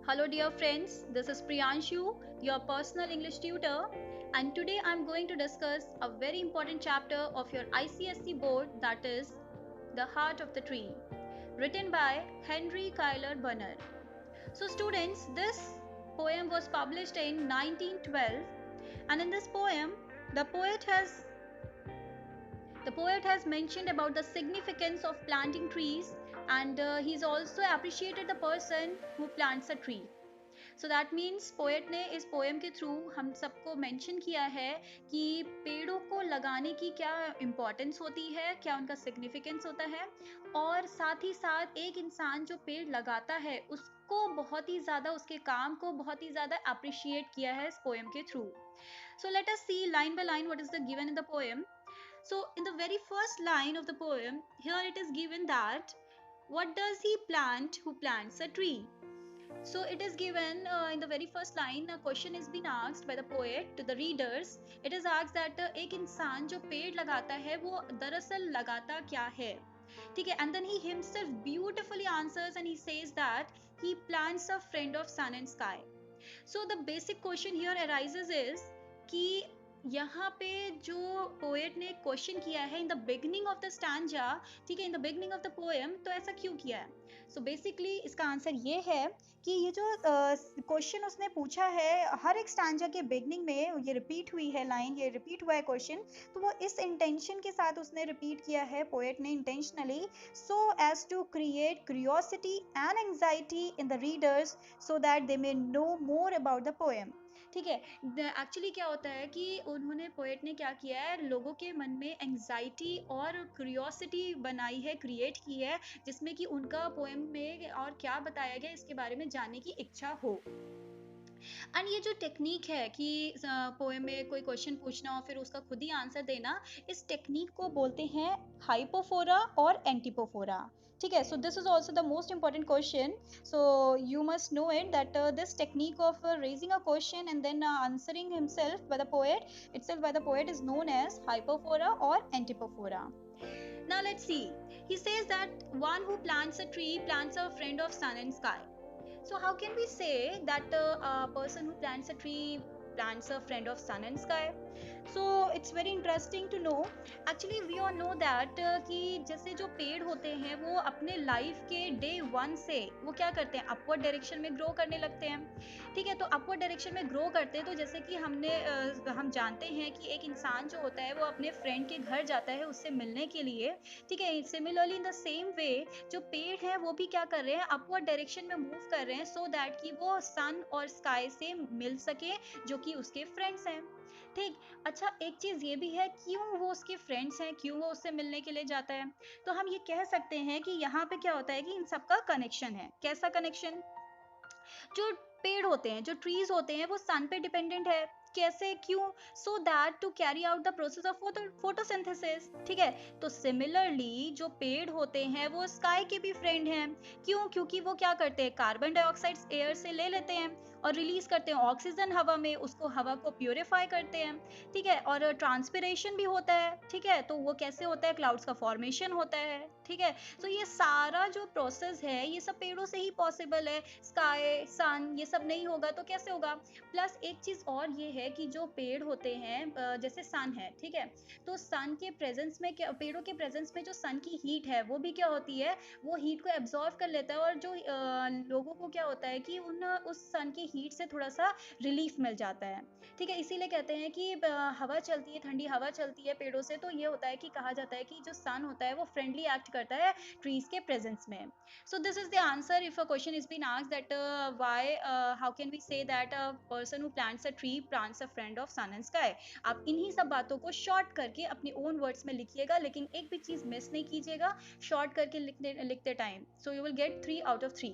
Hello dear friends, this is Priyanshu, your personal English tutor, and today I am going to discuss a very important chapter of your ICSE board, that is The Heart of the Tree, written by Henry Kyler Bunner. So students, this poem was published in 1912, and in this poem the poet has mentioned about the significance of planting trees, and he's also appreciated the person who plants a tree. So that means poet ने इस poem के through हम सबको mention किया है कि पेड़ों को लगाने की क्या इम्पोर्टेंस होती है, क्या उनका सिग्निफिकेंस होता है, और साथ ही साथ एक इंसान जो पेड़ लगाता है उसको बहुत ही ज़्यादा, उसके काम को बहुत ही ज़्यादा अप्रिशिएट किया है इस पोएम के through. So let us see line by line what is the given in the poem. So in the very first line of the poem, here it is given that what does he plant who plants a tree? So it is given in the very first line, a question is being asked by the poet to the readers. It is asked that एक इंसान जो पेड़ लगाता है वो दरअसल लगाता क्या है, ठीक है. And then he himself beautifully answers and he says that he plants a friend of sun and sky. So the basic question here arises is कि यहाँ पे जो पोएट ने क्वेश्चन किया है in the beginning of the stanza, ठीक है, in the beginning of the poem, तो ऐसा क्यों किया है? सो बेसिकली इसका आंसर ये है कि ये जो क्वेश्चन उसने पूछा है हर एक स्टैंजा के बिगनिंग में, ये रिपीट हुई है लाइन, ये रिपीट हुआ है क्वेश्चन, तो वो इस इंटेंशन के साथ उसने रिपीट किया है पोएट ने intentionally, so as to create curiosity and anxiety in the readers so that they may know more about the poem. ठीक है, एक्चुअली क्या होता है कि उन्होंने पोएट ने क्या किया है, लोगों के मन में एंजाइटी और क्यूरियोसिटी बनाई है, क्रिएट की है, जिसमें कि उनका पोएम में और क्या बताया गया इसके बारे में जानने की इच्छा हो. एंड ये जो टेक्निक है कि पोएम में कोई क्वेश्चन पूछना और फिर उसका खुद ही आंसर देना, इस टेक्निक को बोलते हैं हाइपोफोरा और एंटीपोफोरा. ठीक है, so this is also the most important question. So you must know it that this technique of raising a question and then answering himself by the poet, itself by the poet, is known as hypophora और antipophora. Now let's see. He says that one who plants a tree plants a friend of sun and sky. So how can we say that a person who plants a tree plants a friend of sun and sky? So it's very interesting to know. Actually we all know that कि जैसे जो पेड़ होते हैं वो अपने life के day 1 से वो क्या करते हैं, अपवर्ड डायरेक्शन में ग्रो करने लगते हैं. ठीक है, तो अपवर्ड डायरेक्शन में ग्रो करते हैं, तो जैसे कि हम जानते हैं कि एक इंसान जो होता है वो अपने फ्रेंड के घर जाता है उससे मिलने के लिए. ठीक है, similarly in the same way जो पेड़ है वो भी क्या कर रहे हैं, अपवर्ड डायरेक्शन में मूव कर रहे हैं, सो दैट कि वो सन और स्काई से मिल सके जो कि उसके फ्रेंड्स हैं. ठीक. अच्छा, एक चीज ये भी है, क्यों वो उसके फ्रेंड्स हैं, क्यों वो उससे मिलने के लिए जाता है, तो हम ये कह सकते हैं कि यहाँ पे क्या होता है कि इन सबका कनेक्शन है. कैसा कनेक्शन? जो पेड़ होते हैं, जो ट्रीज होते हैं, वो सन पे डिपेंडेंट है. कैसे, क्यों? So that to carry out the process of photosynthesis. ठीक है, तो सिमिलरली जो पेड़ होते हैं वो स्काई के भी फ्रेंड हैं. क्यों? क्योंकि वो क्या करते हैं, कार्बन डाइऑक्साइड एयर से ले लेते हैं और रिलीज करते हैं ऑक्सीजन हवा में, उसको हवा को प्योरीफाई करते हैं. ठीक है, और ट्रांसपिरेशन भी होता है. ठीक है, तो वो कैसे होता है, क्लाउड्स का फॉर्मेशन होता है. ठीक है, तो ये सारा जो प्रोसेस है ये सब पेड़ों से ही पॉसिबल है. स्काई, सन, ये सब नहीं होगा तो कैसे होगा? प्लस एक चीज और ये है कि जो पेड़ होते हैं, जैसे सन है, ठीक है, तो सन के प्रेजेंस में क्या, पेड़ों के प्रेजेंस में जो सन की हीट है वो भी क्या होती है, वो हीट को एब्जॉर्व कर लेता है, और जो लोगों को क्या होता है कि उस सन की हीट से थोड़ा सा रिलीफ मिल जाता है. ठीक है, इसीलिए कहते हैं कि हवा चलती है, ठंडी हवा चलती है पेड़ों से, तो ये होता है कि कहा जाता है कि जो सन होता है वो फ्रेंडली एक्ट करता है ट्रीज के प्रेजेंस में. So this is the answer if a question is being asked that how can we say that a person who plants a tree plants a friend of sun and sky. आप इन्हीं सब बातों को short करके अपने own words में लिखिएगा, लेकिन एक भी चीज मिस नहीं कीजिएगा शॉर्ट करके लिखते time. So you will get 3 out of 3.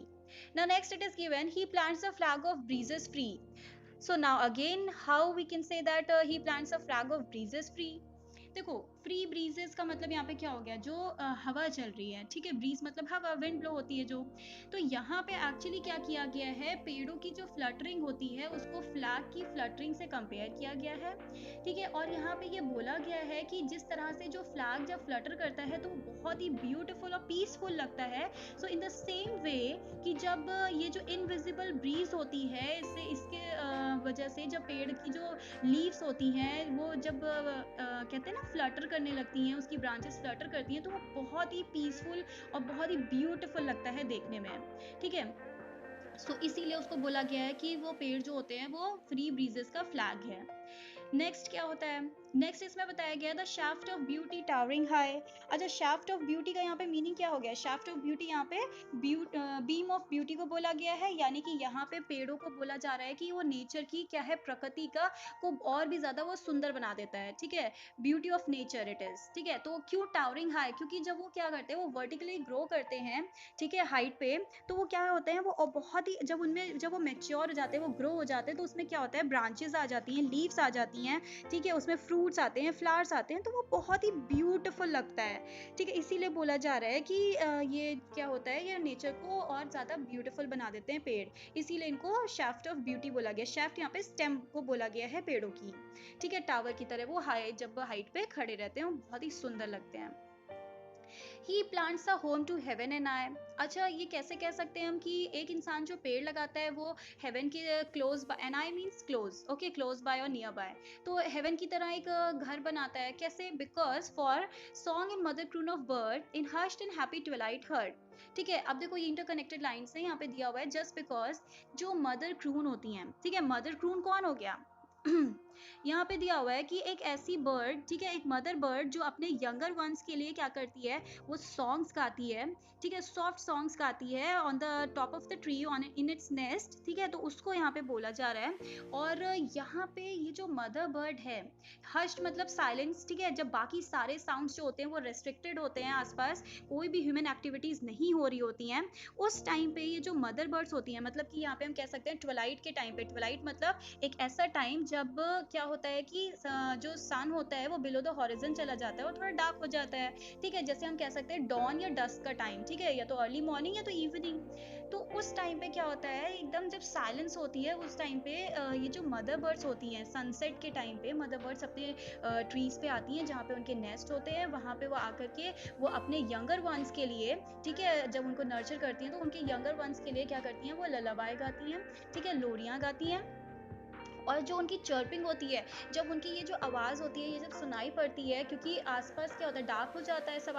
Now next it is given, he plants a flag of breezes free. So now again how we can say that he plants a flag of breezes free. देखो, free breezes का मतलब यहाँ पे क्या हो गया, जो हवा चल रही है, ठीक है, ब्रीज मतलब हवा, विंड ब्लो होती है जो। तो यहाँ पे एक्चुअली क्या किया गया है, पेड़ों की जो फ्लटरिंग होती है उसको फ्लैग की फ्लटरिंग से कंपेयर किया गया है, ठीक है। और यहाँ पे ये बोला गया है कि जिस तरह से जो फ्लैग जब फ्लटर करता है तो बहुत ही ब्यूटीफुल और पीसफुल लगता है। So in the same way कि जब ये जो इनविजिबल ब्रीज होती है, इसके वजह से जब पेड़ की जो लीव्स होती हैं वो जब कहते हैं ना फ्लटर करने लगती हैं, उसकी ब्रांचेस फ्लटर करती हैं, तो वो बहुत ही पीसफुल और बहुत ही ब्यूटीफुल लगता है देखने में, ठीक है। सो इसीलिए उसको बोला गया है कि वो पेड़ जो होते हैं वो फ्री ब्रीजेस का फ्लैग है। नेक्स्ट क्या होता है, नेक्स्ट इसमें बताया गया the shaft of beauty towering high. अच्छा, शाफ्ट ऑफ ब्यूटी का यहाँ पे मीनिंग क्या हो गया, शाफ्ट ऑफ ब्यूटी यहाँ पे बीम ऑफ ब्यूटी को बोला गया है, यानी कि यहाँ पे पेड़ों को बोला जा रहा है कि वो नेचर की क्या है, प्रकृति का को और भी ज्यादा वो सुंदर बना देता है, ठीक है, beauty of nature it is, ठीक है। तो क्यों टावरिंग हाई, क्योंकि जब वो क्या करते हैं, वो वर्टिकली ग्रो करते हैं, ठीक है, हाइट पे, तो वो क्या होते हैं, वो बहुत ही जब उनमें जब वो मेच्योर हो जाते हैं, वो ग्रो हो जाते हैं, तो उसमें क्या होता है, ब्रांचेस आ जाती हैं, लीव्स आ जाती हैं, ठीक है, उसमें फ्रूट्स आते हैं, फ्लावर्स आते हैं, तो वो बहुत ही ब्यूटीफुल लगता है, ठीक है। इसीलिए बोला जा रहा है कि ये क्या होता है, ये नेचर को और ज्यादा ब्यूटीफुल बना देते हैं पेड़, इसीलिए इनको शाफ्ट ऑफ ब्यूटी बोला गया। शाफ्ट यहाँ पे स्टेम को बोला गया है पेड़ों की, ठीक है, टावर की तरह वो जब हाइट पे खड़े रहते हैं वो बहुत ही सुंदर लगते हैं। He plants a home to heaven and I. अच्छा, ये कैसे कह सकते हैं हम कि एक इंसान जो पेड़ लगाता है वो हेवन के close by, and I means close, okay, close by और नियर बाय, तो हेवन की तरह एक घर बनाता है, कैसे, because for song in mother croon of bird in hushed and happy Twilight heard, ठीक है। अब देखो ये इंटरकनेक्टेड लाइन्स है यहाँ पे दिया हुआ है, जस्ट बिकॉज जो मदर क्रून होती हैं, ठीक है, मदर क्रून कौन हो गया यहाँ पे दिया हुआ है कि एक ऐसी बर्ड, ठीक है, एक मदर बर्ड जो अपने यंगर वंस के लिए क्या करती है, वो सॉन्ग्स गाती है, ठीक है, सॉफ्ट सॉन्ग्स गाती है on the top of the tree on in its nest, ठीक है, तो उसको यहाँ पे बोला जा रहा है। और यहाँ पे ये जो मदर बर्ड है, हश्ड मतलब साइलेंस, ठीक है, जब बाकी सारे साउंड्स जो होते हैं वो रेस्ट्रिक्टेड होते हैं, आसपास कोई भी ह्यूमन एक्टिविटीज नहीं हो रही होती हैं, उस टाइम पे ये जो मदर बर्ड्स होती हैं, मतलब कि यहाँ पे हम कह सकते हैं ट्विलाइट के टाइम पे, ट्विलाइट मतलब एक ऐसा टाइम जब क्या होता है कि जो सन होता है वो बिलो द हॉरिजन चला जाता है और थोड़ा डार्क हो जाता है, ठीक है, जैसे हम कह सकते हैं डॉन या डस्क का टाइम, ठीक है, या तो अर्ली मॉर्निंग या तो इवनिंग। तो उस टाइम पे क्या होता है, एकदम जब साइलेंस होती है उस टाइम पे ये जो मदर बर्ड्स होती हैं, सनसेट के टाइम पे मदर बर्ड्स अपने ट्रीज पे आती हैं जहाँ पे उनके नेस्ट होते हैं, वहाँ पे वो आकर के वो अपने यंगर वंस के लिए, ठीक है, जब उनको नर्चर करती हैं तो उनके यंगर वंस के लिए क्या करती हैं, वो ललाबाई गाती हैं, ठीक है, लोरियां गाती हैं। और जो उनकी चर्पिंग होती है, जब उनकी ये जो आवाज़ होती है ये जब सुनाई पड़ती है, क्योंकि आसपास क्या होता है, डार्क हो जाता है सब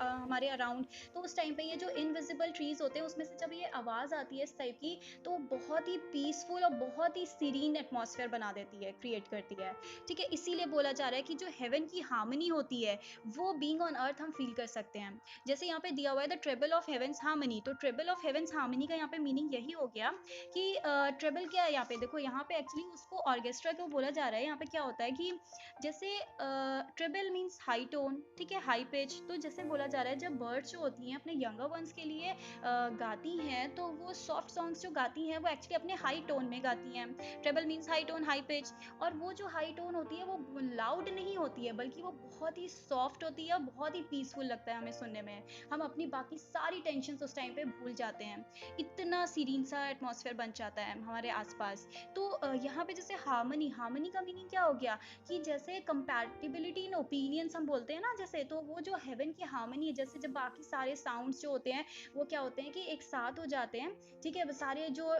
हमारे अराउंड, तो उस टाइम पे ये जो इनविजिबल ट्रीज होते हैं उसमें से जब ये आवाज़ आती है इस टाइप की, तो बहुत ही पीसफुल और बहुत ही सीरीन एटमॉस्फेयर बना देती है, क्रिएट करती है, ठीक है। इसीलिए बोला जा रहा है कि जो हेवन की हार्मनी होती है वो बीइंग ऑन अर्थ हम फील कर सकते हैं। जैसे यहाँ पे दिया हुआ है the treble of heaven's harmony, तो ट्रेबल ऑफ हेवंस हार्मनी का यहाँ पे मीनिंग यही हो गया कि ट्रेबल क्या है, यहाँ पे देखो, यहाँ पे एक्चुअली उसको ऑर्केस्ट्रा को बोला जा रहा है। यहाँ पे क्या होता है कि जैसे ट्रेबल मींस हाई टोन, ठीक है, हाई पिच, तो जैसे बोला जा रहा है जब बर्ड्स जो होती हैं अपने यंगर वंस के लिए गाती हैं, तो वो सॉफ्ट सॉन्ग्स जो गाती हैं वो एक्चुअली अपने हाई टोन में गाती हैं। Treble means high tone, high pitch, और वो जो हाई टोन होती है वो लाउड नहीं होती है, बल्कि वो बहुत ही सॉफ्ट होती है, बहुत ही पीसफुल लगता है हमें सुनने में, हम अपनी बाकी सारी टेंशन उस टाइम पे भूल जाते हैं, इतना सीरीन सा एटमॉस्फेयर बन जाता है हमारे आसपास। तो यहाँ पे जैसे हार्मनी, हार्मनी का मीनिंग क्या हो गया कि जैसे कंपैटिबिलिटी इन ओपिनियंस हम बोलते हैं ना, जैसे, तो वो जो हेवन की हार्मनी है, जैसे जब बाकी सारे साउंड्स जो होते हैं वो क्या होते हैं कि एक साथ हो जाते हैं, ठीक है, सारे जो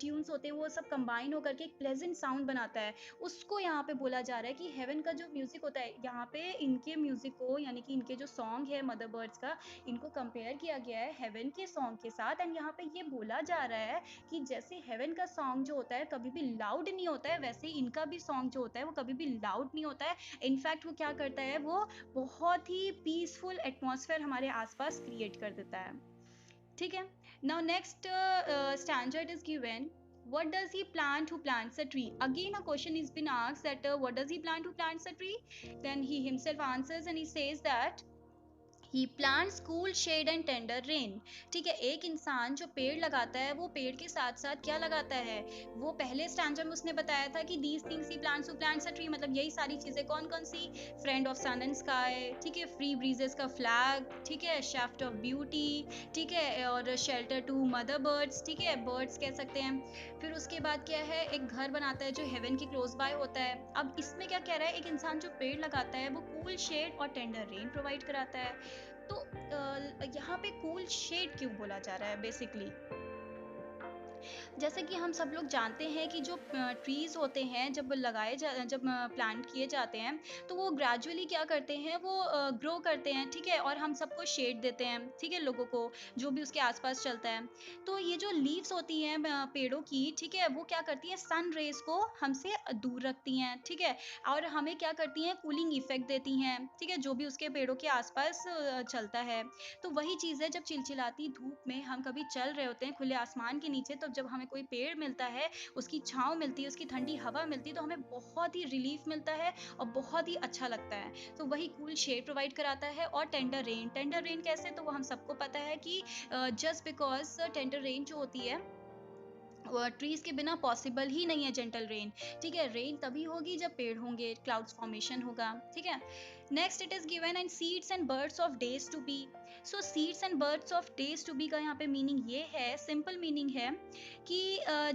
ट्यून्स होते हैं वो सब कंबाइन होकर के एक प्लेजेंट साउंड बनाता है, उसको यहाँ पे बोला जा रहा है कि हेवन का जो म्यूजिक होता है, यहाँ पे इनके म्यूजिक को, यानी कि इनके जो सॉन्ग है मदर बर्ड्स का, इनको कंपेयर किया गया है हेवन के सॉन्ग के साथ। एंड यहाँ पे ये बोला जा रहा है कि जैसे हेवन का सॉन्ग जो होता है कभी भी लाउड नहीं होता है, वैसे ही इनका भी सॉन्ग जो होता है वो कभी भी लाउड नहीं होता है। इनफैक्ट वो क्या करता है, वो बहुत ही पीसफुल एटमॉस्फेयर हमारे आसपास क्रिएट कर देता है, ठीक है। Now next standard is given, what does he plan to plant a tree? Again a question is been asked that what does he plan to plant a tree? Then he himself answers and he says that he plants cool shade and tender rain. ठीक है, एक इंसान जो पेड़ लगाता है वो पेड़ के साथ साथ क्या लगाता है, वो पहले स्टैंजा में उसने बताया था कि these things he plants who plants a tree, मतलब यही सारी चीजें कौन कौन सी, friend of sun and sky, ठीक है, फ्री ब्रीजेस का फ्लैग, ठीक है, शाफ्ट ऑफ ब्यूटी, ठीक है, और शेल्टर टू मदर बर्ड्स, ठीक है, बर्ड्स कह सकते हैं। फिर उसके बाद क्या है, एक घर बनाता है जो हेवन की क्लोज बाय होता है। अब इसमें क्या कह रहा है, एक इंसान जो पेड़ लगाता है वो कूल शेड और टेंडर रेन प्रोवाइड कराता है। तो यहाँ पे कूल शेड क्यों बोला जा रहा है बेसिकली, जैसे कि हम सब लोग जानते हैं कि जो ट्रीज होते हैं जब प्लांट किए जाते हैं तो वो ग्रेजुअली क्या करते हैं, वो ग्रो करते हैं, ठीक है, और हम सबको शेड देते हैं, ठीक है, लोगों को जो भी उसके आसपास चलता है। तो ये जो लीव्स होती हैं पेड़ों की, ठीक है, वो क्या करती हैं, सन रेज को हमसे दूर रखती हैं, ठीक है, और हमें क्या करती हैं, कूलिंग इफेक्ट देती हैं, ठीक है, जो भी उसके पेड़ों के आसपास चलता है। तो वही चीज़ है, जब चिलचिलाती धूप में हम कभी चल रहे होते हैं खुले आसमान के नीचे, तो जब हमें कोई पेड़ मिलता है, उसकी छाँव मिलती है, उसकी ठंडी हवा मिलती है, तो हमें बहुत ही रिलीफ मिलता है और बहुत ही अच्छा लगता है। तो वही कूल शेड प्रोवाइड कराता है। और टेंडर रेन कैसे, तो वो हम सबको पता है कि जस्ट बिकॉज टेंडर रेन जो होती है ट्रीज के बिना पॉसिबल ही नहीं है जेंटल रेन। ठीक है, रेन तभी होगी जब पेड़ होंगे, क्लाउड्स फॉर्मेशन होगा। ठीक है, next it is given and seeds and birds of days to be. So seeds and birds of days to be का यहाँ पे मीनिंग ये है, सिंपल मीनिंग है कि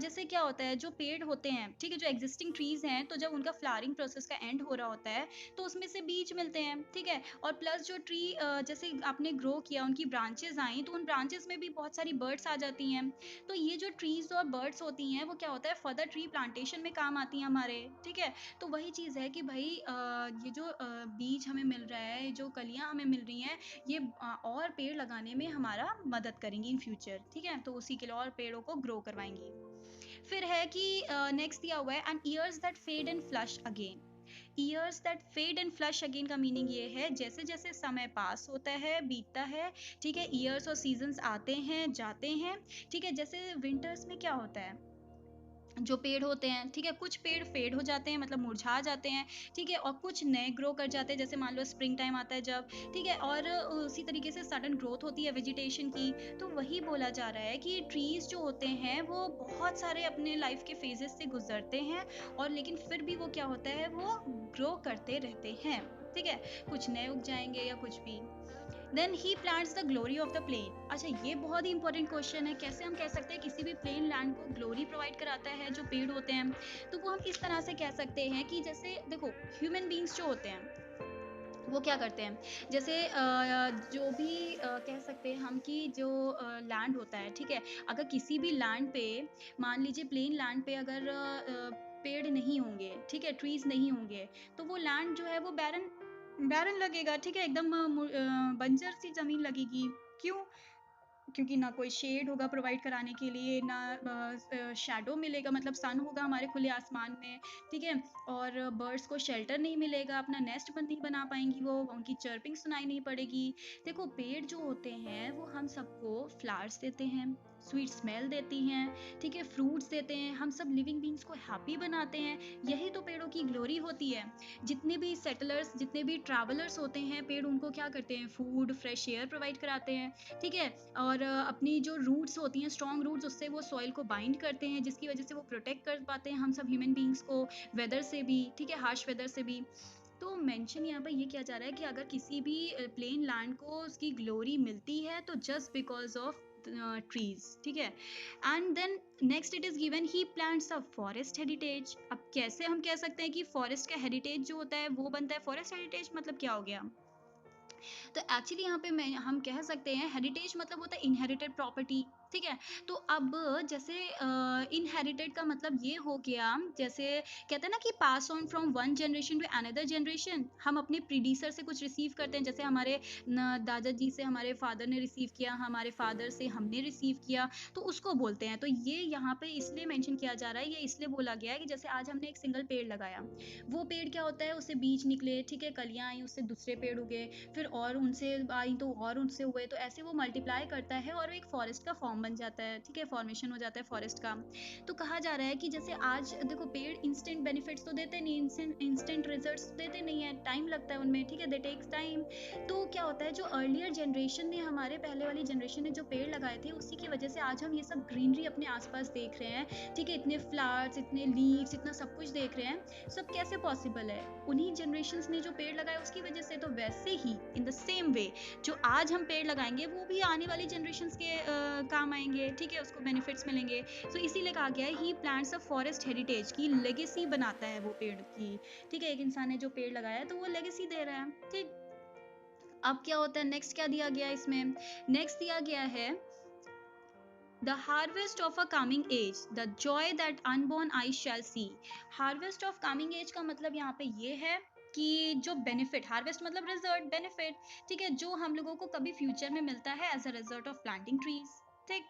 जैसे क्या होता है, जो पेड़ होते हैं, ठीक है, जो एग्जिस्टिंग ट्रीज हैं, तो जब उनका फ्लावरिंग प्रोसेस का एंड हो रहा होता है तो उसमें से बीज मिलते हैं, ठीक है, और प्लस जो ट्री जैसे आपने ग्रो किया, उनकी ब्रांचेस आई, तो उन ब्रांचेस में भी बहुत सारी बर्ड्स आ जाती हैं। तो ये जो ट्रीज और बर्ड्स होती हैं वो क्या होता है, फर्दर ट्री प्लांटेशन में काम आती हैं हमारे। ठीक है, तो वही चीज़ है कि भाई ये जो बीज हमें मिल रहा है, जो कलियां हमें मिल रही हैं, ये और पेड़ लगाने में हमारा मदद करेंगी इन फ्यूचर। ठीक है, तो उसी के लिए और पेड़ों को ग्रो करवाएंगी। फिर है कि नेक्स्ट दिया हुआ है and years that fade and flush again. Years that fade and flush again का मीनिंग ये है, जैसे जैसे समय पास होता है, बीतता है, ठीक है, ईयर्स और सीजन्स आते हैं जाते हैं। ठीक है, जैसे विंटर्स में क्या होता है, जो पेड़ होते हैं, ठीक है, कुछ पेड़ फेड हो जाते हैं, मतलब मुरझा जाते हैं, ठीक है, और कुछ नए ग्रो कर जाते हैं, जैसे मान लो स्प्रिंग टाइम आता है जब, ठीक है, और उसी तरीके से सडन ग्रोथ होती है वेजिटेशन की। तो वही बोला जा रहा है कि ट्रीज जो होते हैं वो बहुत सारे अपने लाइफ के फेजेस से गुजरते हैं, और लेकिन फिर भी वो क्या होता है, वो ग्रो करते रहते हैं। ठीक है, कुछ नए उग जाएंगे या कुछ भी। Then he plants the glory of the plain. अच्छा, ये बहुत ही इंपॉर्टेंट क्वेश्चन है, कैसे हम कह सकते हैं किसी भी प्लेन लैंड को ग्लोरी प्रोवाइड कराता है जो पेड़ होते हैं। तो वो हम इस तरह से कह सकते हैं कि जैसे देखो, ह्यूमन बींग्स जो होते हैं वो क्या करते हैं, जैसे जो भी कह सकते हैं हम कि जो लैंड होता है, ठीक है, अगर किसी भी लैंड पे, मान लीजिए प्लेन लैंड पे अगर पेड़ नहीं होंगे, ठीक है, ट्रीज नहीं होंगे, तो वो लैंड जो है वो बैरन बैरन लगेगा, ठीक है, एकदम बंजर सी जमीन लगेगी। क्यों? क्योंकि ना कोई शेड होगा प्रोवाइड कराने के लिए, ना शैडो मिलेगा, मतलब सन होगा हमारे खुले आसमान में, ठीक है, और बर्ड्स को शेल्टर नहीं मिलेगा, अपना नेस्ट नहीं बना पाएंगी, वो उनकी चर्पिंग सुनाई नहीं पड़ेगी। देखो, पेड़ जो होते हैं वो हम सबको फ्लावर्स देते हैं, स्वीट स्मेल देती हैं, ठीक है, फ्रूट्स देते हैं, हम सब लिविंग बींग्स को हैप्पी बनाते हैं। यही तो पेड़ों की ग्लोरी होती है। जितने भी सेटलर्स, जितने भी ट्रैवलर्स होते हैं, पेड़ उनको क्या करते हैं, फूड, फ्रेश एयर प्रोवाइड कराते हैं, ठीक है, और अपनी जो रूट्स होती हैं, स्ट्रॉन्ग रूट्स, उससे वो सॉइल को बाइंड करते हैं, जिसकी वजह से वो प्रोटेक्ट कर पाते हैं हम सब ह्यूमन बींग्स को, वेदर से भी, ठीक है, हार्श वेदर से भी। तो मेंशन यहाँ पर ये किया जा रहा है कि अगर किसी भी प्लेन लैंड को उसकी ग्लोरी मिलती है तो जस्ट बिकॉज ऑफ ट्रीज। ठीक है, and then next it is given he plants a forest heritage. अब कैसे हम कह सकते हैं कि फॉरेस्ट का हेरिटेज जो होता है वो बनता है, फॉरेस्ट हेरिटेज मतलब क्या हो गया, तो एक्चुअली यहाँ पे हम कह सकते हैं हेरिटेज मतलब होता है इनहेरिटेड प्रॉपर्टी। ठीक है, तो अब जैसे इनहेरिटेड का मतलब ये हो गया, जैसे कहते हैं ना कि pass on from one generation to another generation, हम अपने प्रीडिसर से कुछ रिसीव करते हैं, जैसे हमारे दादाजी से हमारे फादर ने रिसीव किया, हमारे फादर से हमने रिसीव किया, तो उसको बोलते हैं। तो ये यहाँ पे इसलिए मेंशन किया जा रहा है, ये इसलिए बोला गया है कि जैसे आज हमने एक सिंगल पेड़ लगाया, वो पेड़ क्या होता है, उससे बीज निकले, ठीक है, कलियां आई, उससे दूसरे पेड़ उगे, फिर और उनसे आई तो और उनसे हुए, तो ऐसे वो मल्टीप्लाई करता है और एक फॉरेस्ट का फॉर्म फॉर्म बन जाता है, ठीक है, फॉर्मेशन हो जाता है फॉरेस्ट का। तो कहा जा रहा है कि जैसे आज देखो पेड़ इंस्टेंट बेनिफिट्स तो देते नहीं, इंस्टेंट रिजल्ट्स देते नहीं है, टाइम लगता है उनमें, ठीक है, दे टेक्स टाइम। तो क्या होता है, जो अर्लियर जनरेशन ने, हमारे पहले वाली जनरेशन ने जो पेड़ लगाए थे, उसी की वजह से आज हम ये सब ग्रीनरी अपने आसपास देख रहे हैं, ठीक है, इतने फ्लावर्स, इतने लीव्स, इतना सब कुछ देख रहे हैं। सब कैसे पॉसिबल है? उन्हीं जनरेशंस ने जो पेड़ लगाए उसकी वजह से। तो वैसे ही इन द सेम वे जो आज हम पेड़ लगाएंगे वो भी आने वाली जनरेशंस के काम आएंगे, ठीक है, उसको बेनिफिट्स मिलेंगे। तो इसीलिए कहा गया है he plants a forest heritage, की लेगेसी बनाता है वो पेड़ की, ठीक है, एक इंसान ने जो पेड़ लगाया है तो वो लेगेसी दे रहा है, ठीक। अब क्या होता है, नेक्स्ट क्या दिया गया इसमें? नेक्स्ट दिया गया है The harvest of a coming age, the joy that unborn eyes shall see. Harvest of coming age का मतलब यहाँ पे ये है कि जो बेनिफिट, हार्वेस्ट मतलब रिजल्ट, बेनिफिट, ठीक है, जो हम लोगों को कभी फ्यूचर में मिलता है as a result of planting trees, ठीक।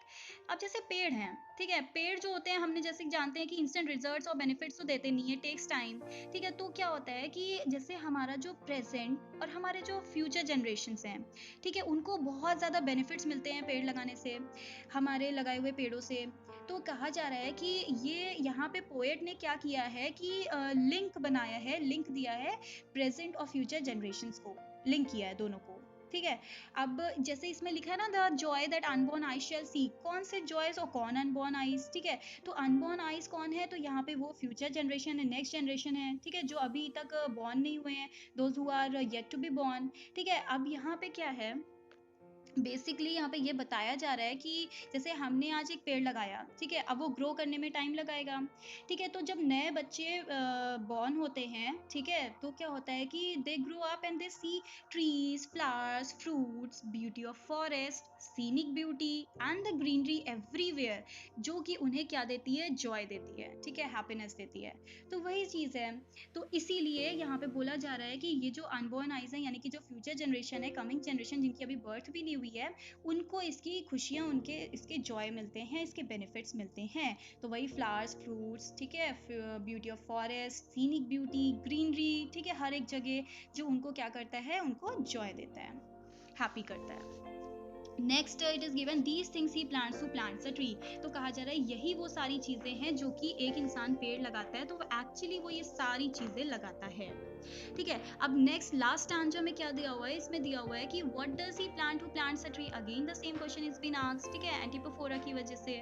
अब जैसे पेड़ हैं, ठीक है, पेड़ जो होते हैं हमने जैसे जानते हैं कि इंस्टेंट रिजल्ट्स और बेनिफिट्स तो देते नहीं है, टेक्स टाइम, ठीक है। तो क्या होता है कि जैसे हमारा जो प्रेजेंट और हमारे जो फ्यूचर जनरेशंस हैं, ठीक है, उनको बहुत ज़्यादा बेनिफिट्स मिलते हैं पेड़ लगाने से, हमारे लगाए हुए पेड़ों से। तो कहा जा रहा है कि ये यहाँ पे पोएट ने क्या किया है कि लिंक बनाया है, लिंक दिया है प्रेजेंट और फ्यूचर जनरेशंस को, लिंक किया है दोनों को, ठीक है। अब जैसे इसमें लिखा है ना, the joy that unborn eyes shall see, कौन से जॉयस और कौन अनबॉर्न आईज, ठीक है। तो अनबॉर्न आईज कौन है? तो यहाँ पे वो फ्यूचर जनरेशन है, नेक्स्ट जनरेशन है, ठीक है, जो अभी तक बॉर्न नहीं हुए हैं, those who are yet to be born, ठीक है। अब यहाँ पे क्या है, बेसिकली यहाँ पे ये बताया जा रहा है कि जैसे हमने आज एक पेड़ लगाया, ठीक है, अब वो ग्रो करने में टाइम लगाएगा, ठीक है। तो जब नए बच्चे बॉर्न होते हैं, ठीक है, तो क्या होता है कि they grow up and they see trees, flowers, fruits, beauty of forest, scenic beauty and the greenery everywhere, जो कि उन्हें क्या देती है, जॉय देती है, ठीक है, हैप्पीनेस देती है। तो वही चीज़ है। तो इसीलिए यहाँ पे बोला जा रहा है कि ये जो अनबॉर्न आइज है, यानी कि जो फ्यूचर जनरेशन है, कमिंग जनरेशन, जिनकी अभी बर्थ भी नहीं हुई है, उनको इसकी खुशियाँ, उनके इसके जॉय मिलते हैं, इसके बेनिफिट्स मिलते हैं। तो वही फ्लावर्स, फ्रूट्स, ठीक है, beauty of forest, scenic beauty, greenery, ठीक है, हर एक जगह जो उनको क्या करता है, उनको जॉय देता है, हैप्पी करता है। Next it is given these things he plants who plants a tree. तो कहा जा रहा है यही वो सारी चीजें हैं जो कि एक इंसान पेड़ लगाता है, तो वो एक्चुअली वो ये सारी चीजें लगाता है, ठीक है। अब नेक्स्ट लास्ट स्टैंजा में क्या दिया हुआ है, इसमें दिया हुआ है कि what does he plant who plants a tree, again the same question is been asked, ठीक है, एंटीपोफोरा की वजह से।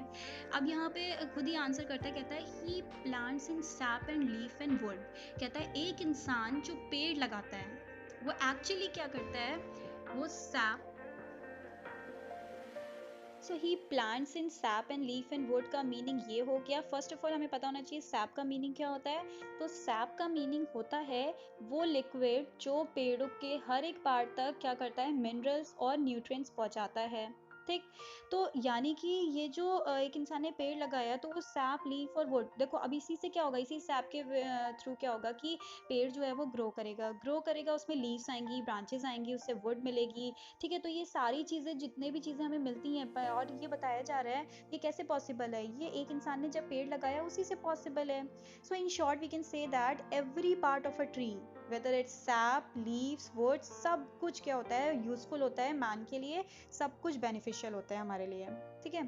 अब यहाँ पे खुद ही आंसर करता है, कहता है he plants in sap and leaf and wood. कहता है एक इंसान जो पेड़ लगाता है वो एक्चुअली क्या करता है, वो SAP, so he plants in sap and leaf and would का मीनिंग ये हो गया। फर्स्ट ऑफ ऑल हमें पता होना चाहिए सैप का मीनिंग क्या होता है। तो सैप का मीनिंग होता है वो लिक्विड जो पेड़ों के हर एक पार्ट तक क्या करता है, मिनरल्स और न्यूट्रिएंट्स पहुंचाता है, ठीक। तो यानी कि ये जो एक इंसान ने पेड़ लगाया, तो वो सैप, लीफ और वुड, देखो अब इसी से क्या होगा, इसी सैप के थ्रू क्या होगा कि पेड़ जो है वो ग्रो करेगा, ग्रो करेगा, उसमें लीव्स आएंगी, ब्रांचेस आएंगी, उससे वुड मिलेगी, ठीक है। तो ये सारी चीज़ें, जितने भी चीज़ें हमें मिलती हैं, और ये बताया जा रहा है ये कैसे पॉसिबल है, ये एक इंसान ने जब पेड़ लगाया उसी से पॉसिबल है। So in short we can say that every part of a tree, whether it's sap, leaves, wood, सब कुछ क्या होता है, यूजफुल होता है मैन के लिए, सब कुछ बेनिफिशियल होता है हमारे लिए, ठीक है।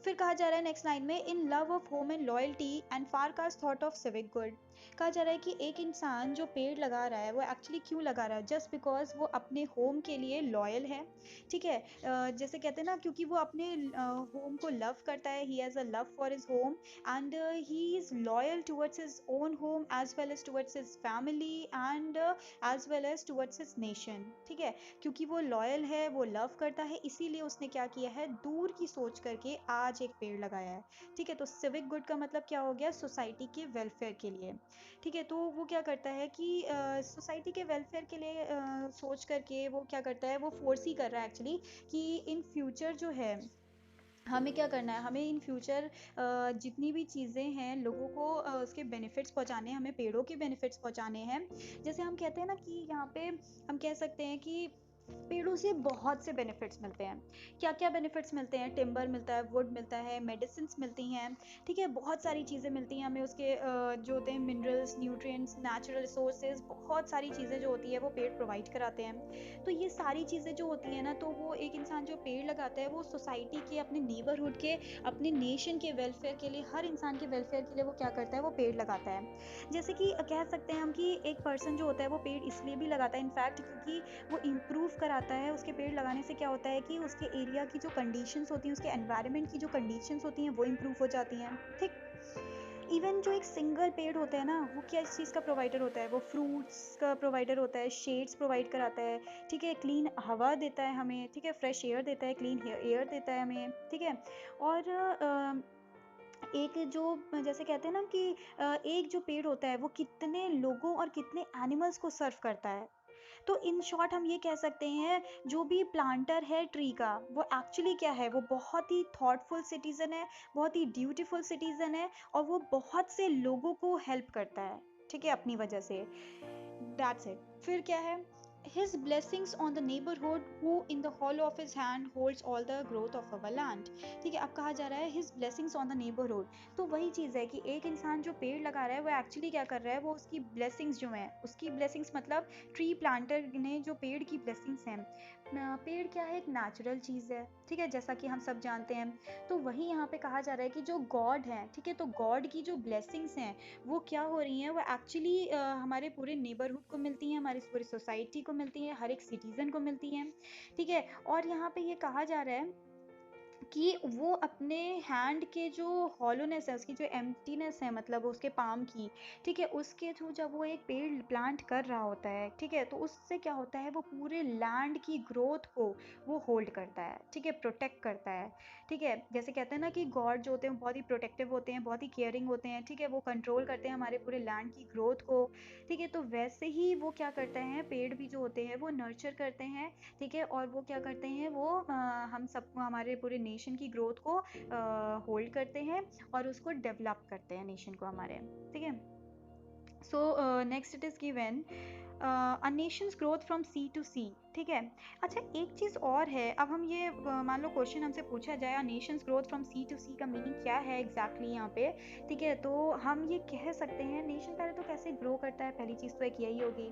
फिर कहा जा रहा है नेक्स्ट लाइन में, in love of home and loyalty and far cast thought of civic good. कहा जा रहा है कि एक इंसान जो पेड़ लगा रहा है वो एक्चुअली क्यों लगा रहा है, जस्ट बिकॉज वो अपने होम के लिए लॉयल है, ठीक है। जैसे कहते हैं ना, क्योंकि वो अपने होम को लव करता है, he has a love for his home and he is loyal towards his own home as well as towards his family and as well as towards his nation, ठीक है। क्योंकि वो लॉयल है, वो love करता है, इसीलिए उसने क्या किया है, दूर की सोच करके आज एक पेड़ लगाया है, ठीक है। तो सिविक गुड का मतलब क्या हो गया, सोसाइटी के वेलफेयर के लिए, ठीक है। तो वो क्या करता है कि सोसाइटी के वेलफेयर के लिए सोच करके वो क्या करता है, वो फोर्स ही कर रहा है एक्चुअली कि इन फ्यूचर जो है हमें क्या करना है, हमें इन फ्यूचर जितनी भी चीज़ें हैं लोगों को उसके बेनिफिट्स पहुंचाने हैं, हमें पेड़ों के बेनिफिट्स पहुंचाने हैं। जैसे हम कहते हैं ना कि यहाँ पे हम कह सकते हैं कि पेड़ों से बहुत से बेनिफिट्स मिलते हैं। क्या क्या बेनिफिट्स मिलते हैं? टिम्बर मिलता है, वुड मिलता है, मेडिसिन्स मिलती हैं, ठीक है, बहुत सारी चीज़ें मिलती हैं हमें उसके जो होते हैं मिनरल्स, न्यूट्रिएंट्स, नेचुरल रिसोर्सेज, बहुत सारी चीज़ें जो होती है वो पेड़ प्रोवाइड कराते हैं। तो ये सारी चीज़ें जो होती हैं ना, तो वो एक इंसान जो पेड़ लगाता है वो सोसाइटी के, अपने नेबरहुड के, अपने नेशन के वेलफेयर के लिए, हर इंसान के वेलफेयर के लिए वो क्या करता है, वो पेड़ लगाता है। जैसे कि कह सकते हैं हम कि एक पर्सन जो होता है वो पेड़ इसलिए भी लगाता है इनफैक्ट क्योंकि वो इम्प्रूव कराता है। उसके पेड़ लगाने से क्या होता है कि उसके एरिया की जो कंडीशंस होती हैं, उसके एनवायरनमेंट की जो कंडीशंस होती हैं वो इम्प्रूव हो जाती हैं, ठीक। इवन जो एक सिंगल पेड़ होता है ना, वो क्या इस चीज़ का प्रोवाइडर होता है, वो फ्रूट्स का प्रोवाइडर होता है, शेड्स प्रोवाइड कराता है, ठीक है, क्लीन हवा देता है हमें, ठीक है, फ्रेश एयर देता है, क्लीन एयर देता है हमें, ठीक है। और एक जो जैसे कहते हैं ना कि एक जो पेड़ होता है वो कितने लोगों और कितने एनिमल्स को सर्व करता है। तो इन शॉर्ट हम ये कह सकते हैं, जो भी प्लांटर है ट्री का, वो एक्चुअली क्या है, वो बहुत ही थॉटफुल सिटीजन है, बहुत ही ड्यूटीफुल सिटीजन है, और वो बहुत से लोगों को हेल्प करता है, ठीक है, अपनी वजह से। That's it. फिर क्या है? His blessings on the neighborhood who in the hollow of his hand holds all the growth of our land। ठीक है, अब कहा जा रहा है his blessings on the neighborhood। तो वही चीज़ है कि एक इंसान जो पेड़ लगा रहा है वो एक्चुअली क्या कर रहा है, वो उसकी blessings जो हैं, उसकी blessings मतलब ट्री प्लांटर ने जो पेड़ की blessings हैं। पेड़ क्या है, एक नेचुरल चीज़ है, ठीक है, जैसा कि हम सब जानते हैं। तो वही यहाँ पे कहा जा रहा है कि जो गॉड है, ठीक है, तो गॉड की जो ब्लेसिंग्स हैं वो क्या हो रही हैं, वो एक्चुअली हमारे पूरे नेबरहुड को मिलती हैं, हमारी पूरी सोसाइटी को मिलती हैं, हर एक सिटीजन को मिलती हैं, ठीक है। और यहाँ पे ये कहा जा रहा है कि वो अपने हैंड के जो हॉलोनेस है, उसकी जो एम्प्टीनेस है, मतलब उसके पाम की, ठीक है, उसके थ्रू जब वो एक पेड़ प्लांट कर रहा होता है, ठीक है, तो उससे क्या होता है, वो पूरे लैंड की ग्रोथ को वो होल्ड करता है, ठीक है, प्रोटेक्ट करता है, ठीक है। जैसे कहते हैं ना कि गॉड जो होते हैं बहुत ही प्रोटेक्टिव होते हैं, बहुत ही केयरिंग होते हैं, ठीक है, वो कंट्रोल करते हैं हमारे पूरे लैंड की ग्रोथ को, ठीक है। तो वैसे ही वो क्या करते हैं, पेड़ भी जो होते हैं वो नर्चर करते हैं, ठीक है, और वो क्या करते हैं, वो हम सबको, हमारे पूरे नेशन की ग्रोथ को होल्ड करते हैं और उसको डेवलप करते हैं नेशन को हमारे, ठीक है। So next it is given a nation's growth from sea to sea, ठीक है। अच्छा, एक चीज़ और है, अब हम ये मान लो क्वेश्चन हमसे पूछा जाए nation's growth from sea to sea का मीनिंग क्या है एग्जैक्टली यहाँ पे, ठीक है, तो हम ये कह सकते हैं नेशन पहले तो कैसे ग्रो करता है, पहली चीज़ तो एक यही होगी।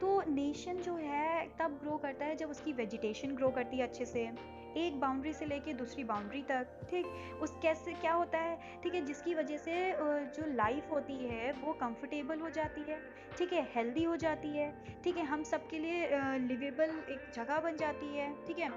तो नेशन जो है तब ग्रो करता है जब उसकी वेजिटेशन ग्रो करती है अच्छे से, एक बाउंड्री से लेके दूसरी बाउंड्री तक, ठीक। उस कैसे क्या होता है, ठीक है, जिसकी वजह से जो लाइफ होती है वो कंफर्टेबल हो जाती है, ठीक है, हेल्दी हो जाती है, ठीक है, हम सबके लिए लिवेबल एक जगह बन जाती है, ठीक है।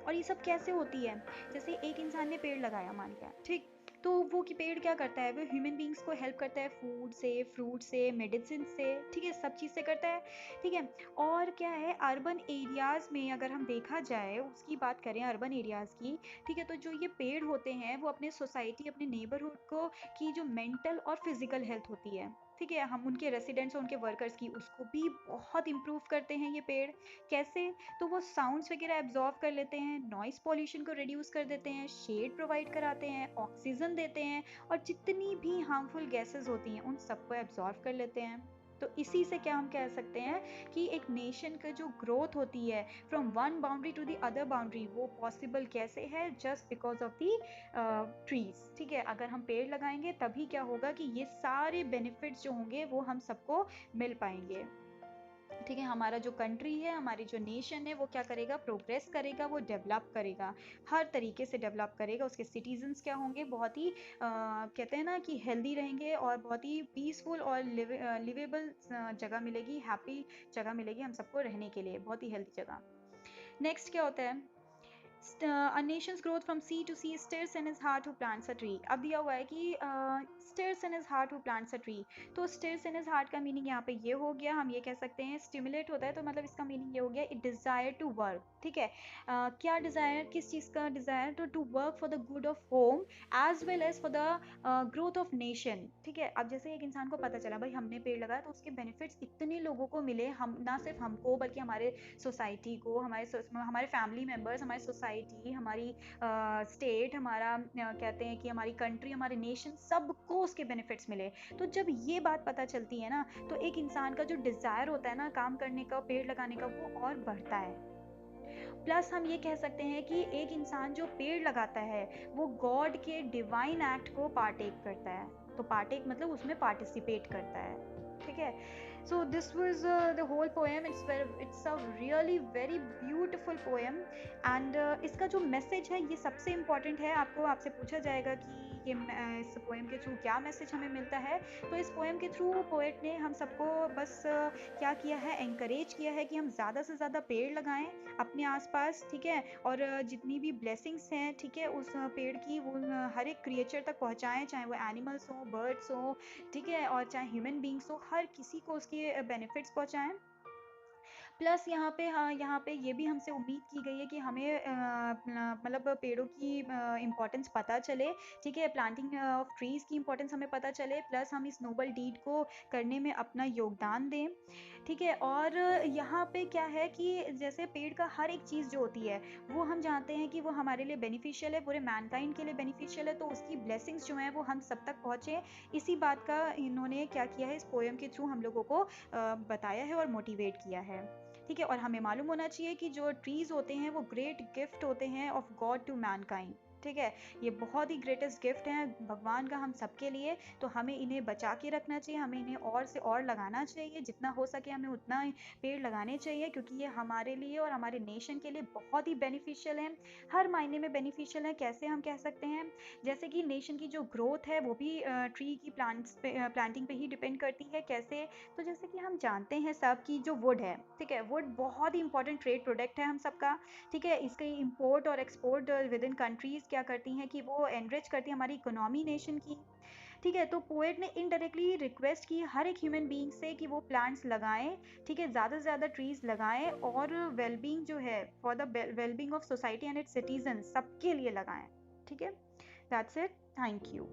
और ये सब कैसे होती है? जैसे एक इंसान ने पेड़ लगाया मान लिया, ठीक, तो वो कि पेड़ क्या करता है, वो ह्यूमन बींग्स को हेल्प करता है, फूड से, फ्रूट से, मेडिसिन से, ठीक है, सब चीज़ से करता है, ठीक है। और क्या है, अर्बन एरियाज़ में अगर हम देखा जाए, उसकी बात करें अर्बन एरियाज़ की, ठीक है, तो जो ये पेड़ होते हैं वो अपने सोसाइटी, अपने नेबरहुड को की जो मेंटल और फिजिकल हेल्थ होती है, ठीक है, हम उनके रेसिडेंट्स और उनके वर्कर्स की, उसको भी बहुत इम्प्रूव करते हैं ये पेड़। कैसे? तो वो साउंड्स वगैरह एब्जॉर्व कर लेते हैं, नॉइस पॉल्यूशन को रिड्यूस कर देते हैं, शेड प्रोवाइड कराते हैं, ऑक्सीजन देते हैं, और जितनी भी हार्मफुल गैसेस होती हैं उन सबको एब्जॉर्व कर लेते हैं। तो इसी से क्या हम कह सकते हैं कि एक नेशन का जो ग्रोथ होती है from one boundary to the other boundary, वो पॉसिबल कैसे है, just because of the trees, ठीक है। अगर हम पेड़ लगाएंगे तभी क्या होगा कि ये सारे बेनिफिट्स जो होंगे वो हम सबको मिल पाएंगे, ठीक है। हमारा जो कंट्री है, हमारी जो नेशन है, वो क्या करेगा, प्रोग्रेस करेगा, वो डेवलप करेगा, हर तरीके से डेवलप करेगा। उसके सिटीजन्स क्या होंगे, बहुत ही कहते हैं ना कि हेल्दी रहेंगे, और बहुत ही पीसफुल और लिवेबल जगह मिलेगी, हैप्पी जगह मिलेगी हम सबको रहने के लिए, बहुत ही हेल्दी जगह। नेक्स्ट क्या होता है, a nation's growth from sea to sea stirs in his heart who plants a tree। अब दिया हुआ है कि stirs in his heart who plants a tree। तो stirs in his heart का मीनिंग यहाँ पे ये हो गया, हम ये कह सकते हैं स्टिमुलेट होता है, तो मतलब इसका मीनिंग ये हो गया, इट डिजायर टू वर्क, ठीक है। क्या डिजायर, किस चीज़ का desire, to work for the good of home as well as for the growth of nation, ठीक है। अब जैसे एक इंसान को पता चला भाई हमने पेड़ लगाया तो उसके बेनिफिट्स इतने लोगों को मिले, हम ना सिर्फ हमको बल्कि हमारे सोसाइटी को, हमारे फैमिली मेम्बर्स, हमारी सोसाइटी, हमारी स्टेट, हमारा कहते हैं कि हमारी कंट्री, हमारे नेशन, सबको उसके बेनिफिट्स मिले। तो जब ये बात पता चलती है ना, तो एक इंसान का जो डिज़ायर होता है ना काम करने का, पेड़ लगाने का, वो और बढ़ता है, प्लस हम ये कह सकते हैं कि एक इंसान जो पेड़ लगाता है वो गॉड के डिवाइन एक्ट को पार्टेक करता है। तो पार्टेक मतलब उसमें पार्टिसिपेट करता है, ठीक है। So this was the whole poem. It's a really very beautiful poem and इसका जो मैसेज है ये सबसे इम्पॉर्टेंट है। आपसे पूछा जाएगा कि ये इस पोएम के थ्रू क्या मैसेज हमें मिलता है, तो इस पोएम के थ्रू पोएट ने हम सबको बस क्या किया है, एनकरेज किया है कि हम ज़्यादा से ज़्यादा पेड़ लगाएं अपने आसपास, ठीक है। और जितनी भी ब्लेसिंग्स हैं, ठीक है, उस पेड़ की वो हर एक क्रिएचर तक पहुंचाएं, चाहे वो एनिमल्स हो, बर्ड्स हो, ठीक है, और चाहे ह्यूमन बींग्स हो, हर किसी को उसके बेनिफिट्स पहुंचाएं। प्लस यहाँ पे, हाँ, यहाँ पे ये भी हमसे उम्मीद की गई है कि हमें मतलब पेड़ों की इम्पोर्टेंस पता चले, ठीक है, प्लांटिंग ऑफ ट्रीज़ की इम्पोर्टेंस हमें पता चले, प्लस हम इस नोबल डीड को करने में अपना योगदान दें, ठीक है। और यहाँ पे क्या है कि जैसे पेड़ का हर एक चीज़ जो होती है वो हम जानते हैं कि वो हमारे लिए बेनिफिशियल है, पूरे मैनकाइंड के लिए बेनिफिशियल है, तो उसकी ब्लेसिंग्स जो हैं वो हम सब तक पहुँचे, इसी बात का इन्होंने क्या किया है, इस पोएम के थ्रू हम लोगों को बताया है और मोटिवेट किया है, ठीक है। और हमें मालूम होना चाहिए कि जो ट्रीज़ होते हैं वो ग्रेट गिफ्ट होते हैं ऑफ गॉड टू मैनकाइंड, ठीक है। ये बहुत ही ग्रेटेस्ट गिफ्ट हैं भगवान का हम सबके लिए, तो हमें इन्हें बचा के रखना चाहिए, हमें इन्हें और से और लगाना चाहिए, जितना हो सके हमें उतना ही पेड़ लगाने चाहिए, क्योंकि ये हमारे लिए और हमारे नेशन के लिए बहुत ही बेनिफिशियल हैं, हर मायने में बेनिफिशियल है। कैसे हम कह सकते हैं, जैसे कि नेशन की जो ग्रोथ है वो भी ट्री की प्लांटिंग पे ही डिपेंड करती है। कैसे, तो जैसे कि हम जानते हैं सब की जो वुड है, ठीक है, वुड बहुत ही इंपॉर्टेंट ट्रेड प्रोडक्ट है हम सबका, ठीक है। इसके इंपोर्ट और एक्सपोर्ट विद इन कंट्रीज क्या करती हैं कि वो एनरिच करती है हमारी इकोनॉमी नेशन की, ठीक है। तो पोएट ने इनडायरेक्टली रिक्वेस्ट की हर एक ह्यूमन बीइंग से कि वो प्लांट्स लगाएं, ठीक है, ज़्यादा से ज़्यादा ट्रीज लगाएं, और वेलबींग जो है for the wellbeing of society and it's citizen सबके लिए लगाएं, ठीक है। That's it, thank you.